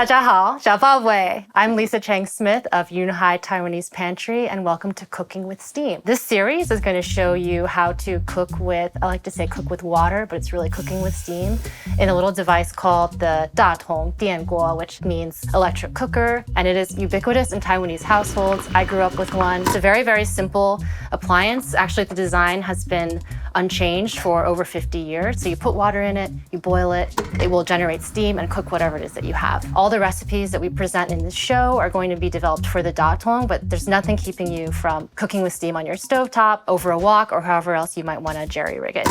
大家好, Jiaobao. I'm Lisa Cheng Smith of Hai Taiwanese Pantry, and welcome to Cooking with Steam. This series is going to show you how to cook with, I like to say cook with water, but it's really cooking with steam, in a little device called the Datung Dianguo, which means electric cooker, and it is ubiquitous in Taiwanese households. I grew up with one. It's a very, very simple appliance. Actually, the design has been unchanged for over 50 years. So you put water in it, you boil it, it will generate steam and cook whatever it is that you have. All the recipes that we present in this show are going to be developed for the Datung, but there's nothing keeping you from cooking with steam on your stovetop, over a wok, or however else you might want to jerry-rig it.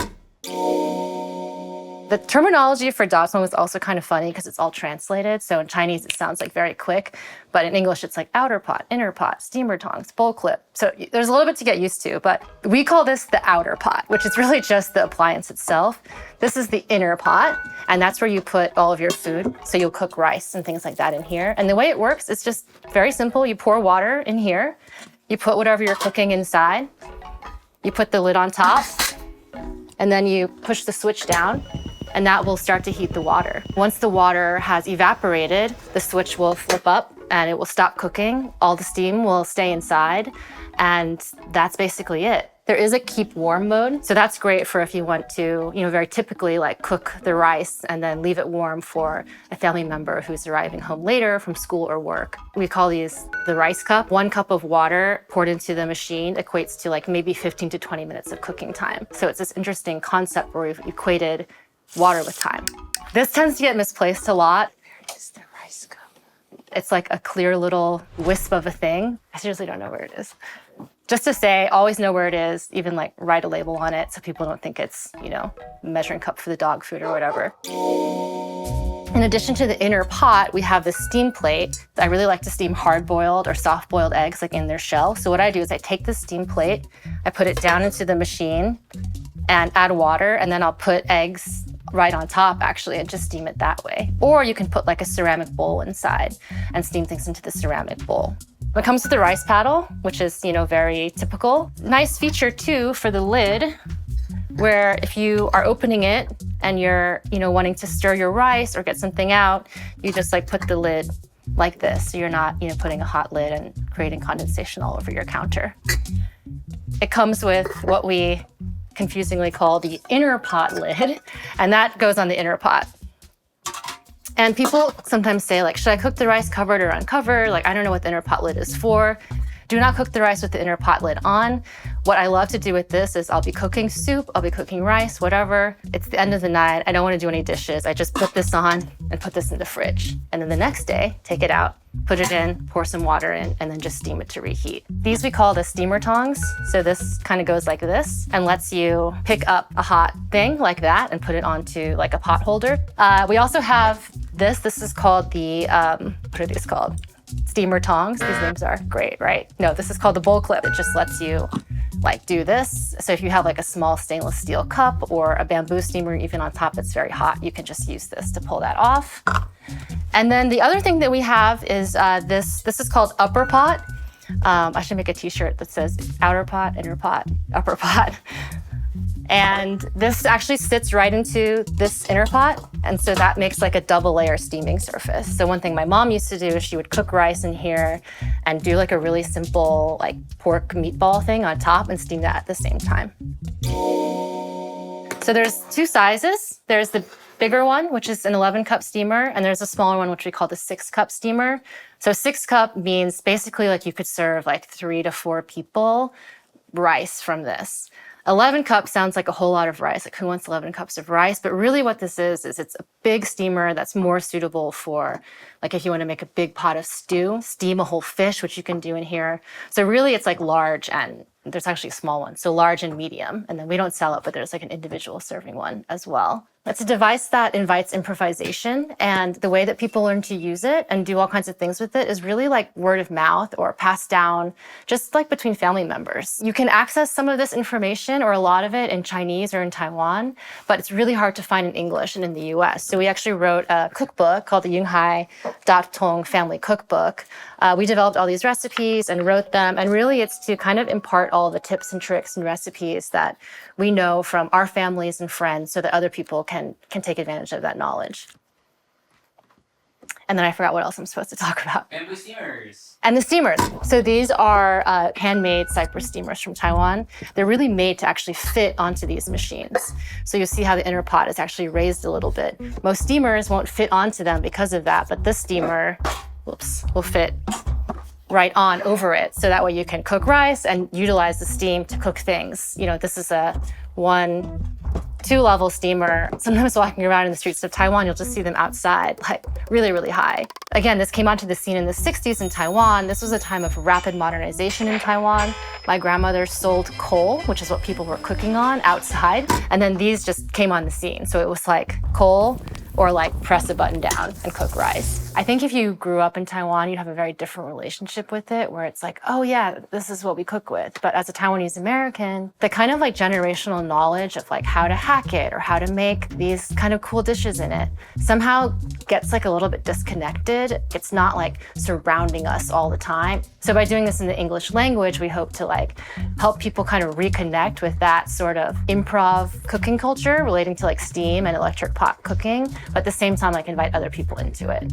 The terminology for Datung is also kind of funny because it's all translated. So in Chinese, it sounds like very quick, but in English, it's like outer pot, inner pot, steamer tongs, bowl clip. So there's a little bit to get used to, but we call this the outer pot, which is really just the appliance itself. This is the inner pot, and that's where you put all of your food. So you'll cook rice and things like that in here. And the way it works is just very simple. You pour water in here, you put whatever you're cooking inside, you put the lid on top, and then you push the switch down, and that will start to heat the water. Once the water has evaporated, the switch will flip up and it will stop cooking. All the steam will stay inside, and that's basically it. There is a keep warm mode, so that's great for if you want to, very typically like cook the rice and then leave it warm for a family member who's arriving home later from school or work. We call these the rice cup. 1 cup of water poured into the machine equates to like maybe 15 to 20 minutes of cooking time. So it's this interesting concept where we've equated water with time. This tends to get misplaced a lot. Where is the rice cup? It's like a clear little wisp of a thing. I seriously don't know where it is. Just to say, always know where it is, even like write a label on it so people don't think it's, measuring cup for the dog food or whatever. In addition to the inner pot, we have the steam plate. I really like to steam hard-boiled or soft-boiled eggs like in their shell. So what I do is I take the steam plate, I put it down into the machine and add water, and then I'll put eggs right on top actually and just steam it that way. Or you can put like a ceramic bowl inside and steam things into the ceramic bowl. When it comes to the rice paddle, which is, very typical, nice feature too for the lid, where if you are opening it and you're, wanting to stir your rice or get something out, you just like put the lid like this. So you're not, putting a hot lid and creating condensation all over your counter. It comes with what we confusingly call the inner pot lid, and that goes on the inner pot. And people sometimes say, like, should I cook the rice covered or uncovered? Like, I don't know what the inner pot lid is for. Do not cook the rice with the inner pot lid on. What I love to do with this is I'll be cooking soup, I'll be cooking rice, whatever. It's the end of the night, I don't want to do any dishes. I just put this on and put this in the fridge. And then the next day, take it out, put it in, pour some water in, and then just steam it to reheat. These we call the steamer tongs. So this kind of goes like this and lets you pick up a hot thing like that and put it onto like a pot holder. We also have this. This is called the, what are these called? Steamer tongs. These names are great, right? No, this is called the bowl clip. It just lets you like do this. So if you have like a small stainless steel cup or a bamboo steamer, even on top that's very hot, you can just use this to pull that off. And then the other thing that we have is this is called upper pot. I should make a t-shirt that says outer pot, inner pot, upper pot. And this actually sits right into this inner pot. And so that makes like a double layer steaming surface. So one thing my mom used to do is she would cook rice in here and do like a really simple like pork meatball thing on top and steam that at the same time. So there's 2 sizes. There's the bigger one, which is an 11-cup steamer, and there's a smaller one, which we call the 6-cup steamer. So 6-cup means basically like you could serve like 3 to 4 people rice from this. 11 cups sounds like a whole lot of rice, like who wants 11 cups of rice? But really what this is it's a big steamer that's more suitable for, like if you want to make a big pot of stew, steam a whole fish, which you can do in here. So really it's like large, and there's actually a small one, so large and medium. And then we don't sell it, but there's like an individual serving one as well. It's a device that invites improvisation, and the way that people learn to use it and do all kinds of things with it is really like word of mouth or passed down just like between family members. You can access some of this information or a lot of it in Chinese or in Taiwan, but it's really hard to find in English and in the US. So we actually wrote a cookbook called the Hai Tatung Family Cookbook. We developed all these recipes and wrote them, and really it's to kind of impart all the tips and tricks and recipes that we know from our families and friends so that other people can take advantage of that knowledge. And then I forgot what else I'm supposed to talk about. Bamboo steamers. And the steamers. So these are handmade Cypress steamers from Taiwan. They're really made to actually fit onto these machines. So you'll see how the inner pot is actually raised a little bit. Most steamers won't fit onto them because of that, but this steamer, will fit right on over it. So that way you can cook rice and utilize the steam to cook things. You know, this is a 2-level steamer. Sometimes walking around in the streets of Taiwan, you'll just see them outside, like really, really high. Again, this came onto the scene in the 60s in Taiwan. This was a time of rapid modernization in Taiwan. My grandmother sold coal, which is what people were cooking on outside. And then these just came on the scene. So it was like coal or like press a button down and cook rice. I think if you grew up in Taiwan, you'd have a very different relationship with it, where it's like, oh yeah, this is what we cook with. But as a Taiwanese American, the kind of like generational knowledge of like how to hack it or how to make these kind of cool dishes in it somehow gets like a little bit disconnected. It's not like surrounding us all the time. So by doing this in the English language, we hope to like help people kind of reconnect with that sort of improv cooking culture relating to like steam and electric pot cooking, but at the same time like invite other people into it.